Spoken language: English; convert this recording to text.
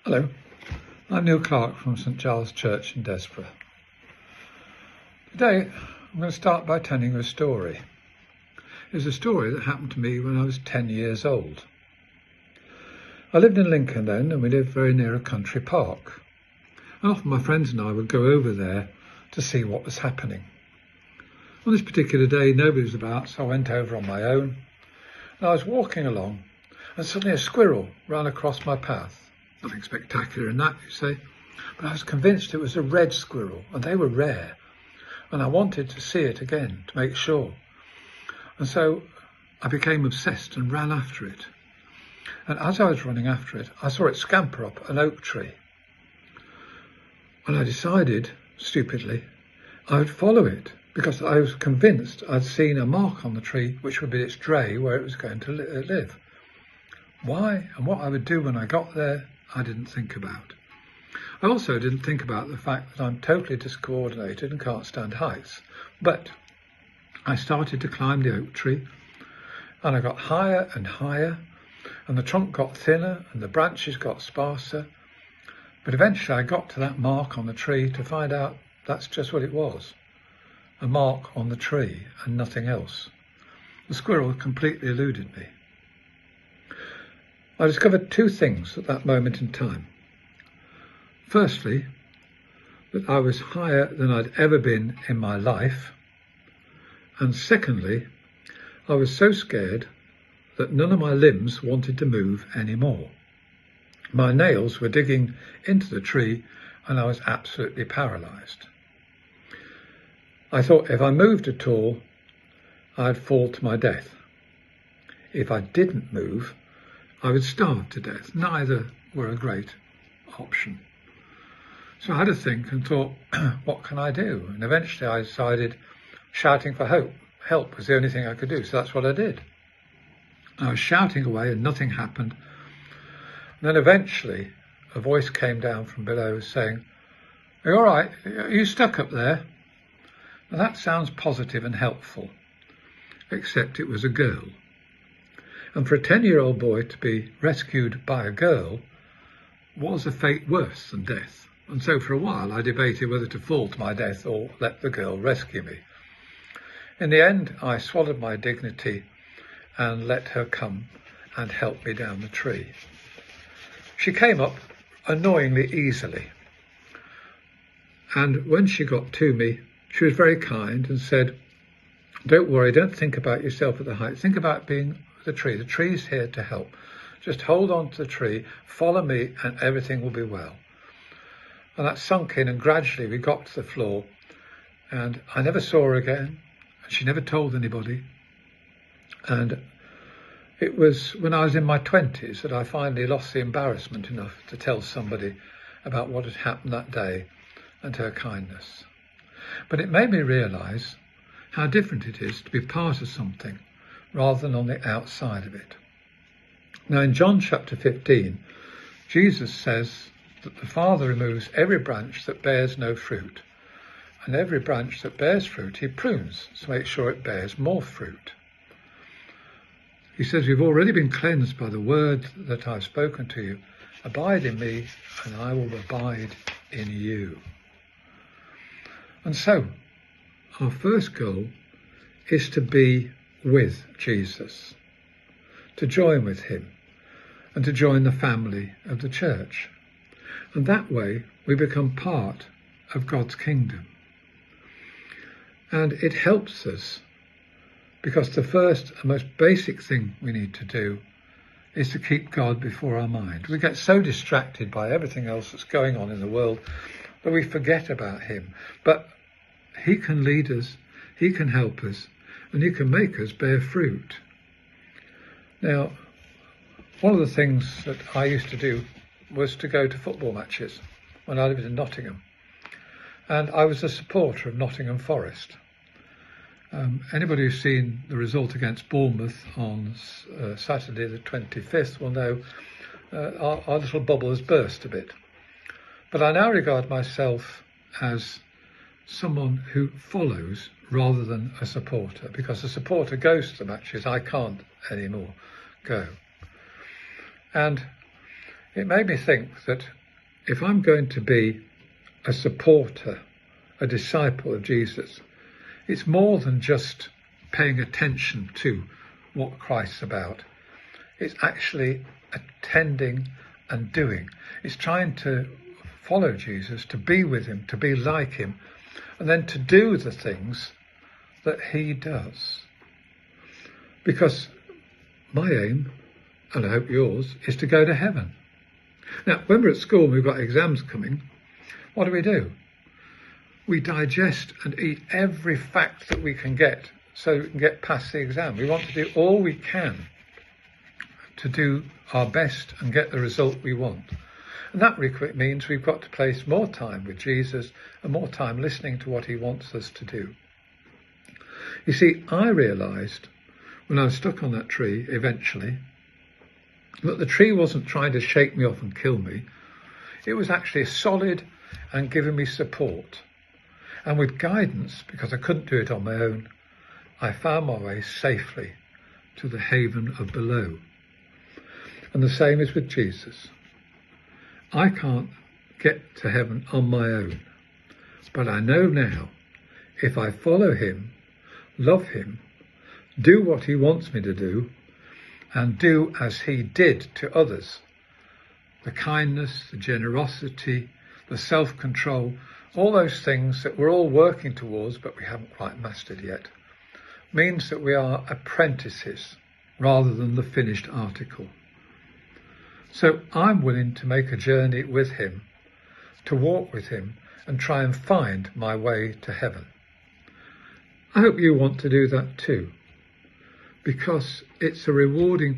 Hello, I'm Neil Clark from St Giles Church in Desborough. Today I'm going to start by telling you a story. It's a story that happened to me when I was 10 years old. I lived in Lincoln then, and we lived very near a country park. And often my friends and I would go over there to see what was happening. On this particular day nobody was about, so I went over on my own. And I was walking along and suddenly a squirrel ran across my path. Nothing spectacular in that, you say, but I was convinced it was a red squirrel, and they were rare, and I wanted to see it again to make sure. And so I became obsessed and ran after it. And as I was running after it, I saw it scamper up an oak tree. And I decided, stupidly, I would follow it, because I was convinced I'd seen a mark on the tree which would be its dray where it was going to live. Why and what I would do when I got there, I didn't think about. I also didn't think about the fact that I'm totally discoordinated and can't stand heights. But I started to climb the oak tree, and I got higher and higher, and the trunk got thinner and the branches got sparser. But eventually I got to that mark on the tree to find out that's just what it was. A mark on the tree and nothing else. The squirrel completely eluded me. I discovered two things at that moment in time. Firstly, that I was higher than I'd ever been in my life. And secondly, I was so scared that none of my limbs wanted to move anymore. My nails were digging into the tree and I was absolutely paralysed. I thought if I moved at all, I'd fall to my death. If I didn't move, I would starve to death. Neither were a great option. So I had to think and thought, what can I do? And eventually I decided shouting for help was the only thing I could do. So that's what I did. I was shouting away and nothing happened. And then eventually a voice came down from below saying, "Are you all right? Are you stuck up there?" Now that sounds positive and helpful, except it was a girl. And for a 10-year-old boy to be rescued by a girl was a fate worse than death. And so for a while I debated whether to fall to my death or let the girl rescue me. In the end, I swallowed my dignity and let her come and help me down the tree. She came up annoyingly easily. And when she got to me, she was very kind and said, "Don't worry, don't think about yourself at the height. Think about being the tree. The tree's here to help. Just hold on to the tree, follow me, and everything will be well." And that sunk in, and gradually we got to the floor, and I never saw her again, and she never told anybody. And it was when I was in my 20s that I finally lost the embarrassment enough to tell somebody about what had happened that day and her kindness. But it made me realise how different it is to be part of something rather than on the outside of it. Now in John chapter 15, Jesus says that the Father removes every branch that bears no fruit, and every branch that bears fruit he prunes to make sure it bears more fruit. He says, "You've already been cleansed by the word that I've spoken to you. Abide in me and I will abide in you." And so our first goal is to be with Jesus, to join with him and to join the family of the church. And that way we become part of God's kingdom. And it helps us because the first and most basic thing we need to do is to keep God before our mind. We get so distracted by everything else that's going on in the world that we forget about him. But he can lead us, he can help us, and he can make us bear fruit. Now, one of the things that I used to do was to go to football matches when I lived in Nottingham. And I was a supporter of Nottingham Forest. Anybody who's seen the result against Bournemouth on Saturday the 25th will know our little bubble has burst a bit. But I now regard myself as someone who follows rather than a supporter, because a supporter goes to the matches, I can't anymore go. And it made me think that if I'm going to be a supporter, a disciple of Jesus, it's more than just paying attention to what Christ's about. It's actually attending and doing. It's trying to follow Jesus, to be with him, to be like him, and then to do the things that he does. Because my aim, and I hope yours, is to go to heaven. Now, when we're at school and we've got exams coming, what do? We digest and eat every fact that we can get so we can get past the exam. We want to do all we can to do our best and get the result we want. And that means we've got to place more time with Jesus and more time listening to what he wants us to do. You see, I realised when I was stuck on that tree eventually that the tree wasn't trying to shake me off and kill me. It was actually solid and giving me support. And with guidance, because I couldn't do it on my own, I found my way safely to the haven of below. And the same is with Jesus. I can't get to heaven on my own, but I know now, if I follow him, love him, do what he wants me to do, and do as he did to others, the kindness, the generosity, the self-control, all those things that we're all working towards but we haven't quite mastered yet, means that we are apprentices rather than the finished article. So I'm willing to make a journey with him, to walk with him and try and find my way to heaven. I hope you want to do that too, because it's a rewarding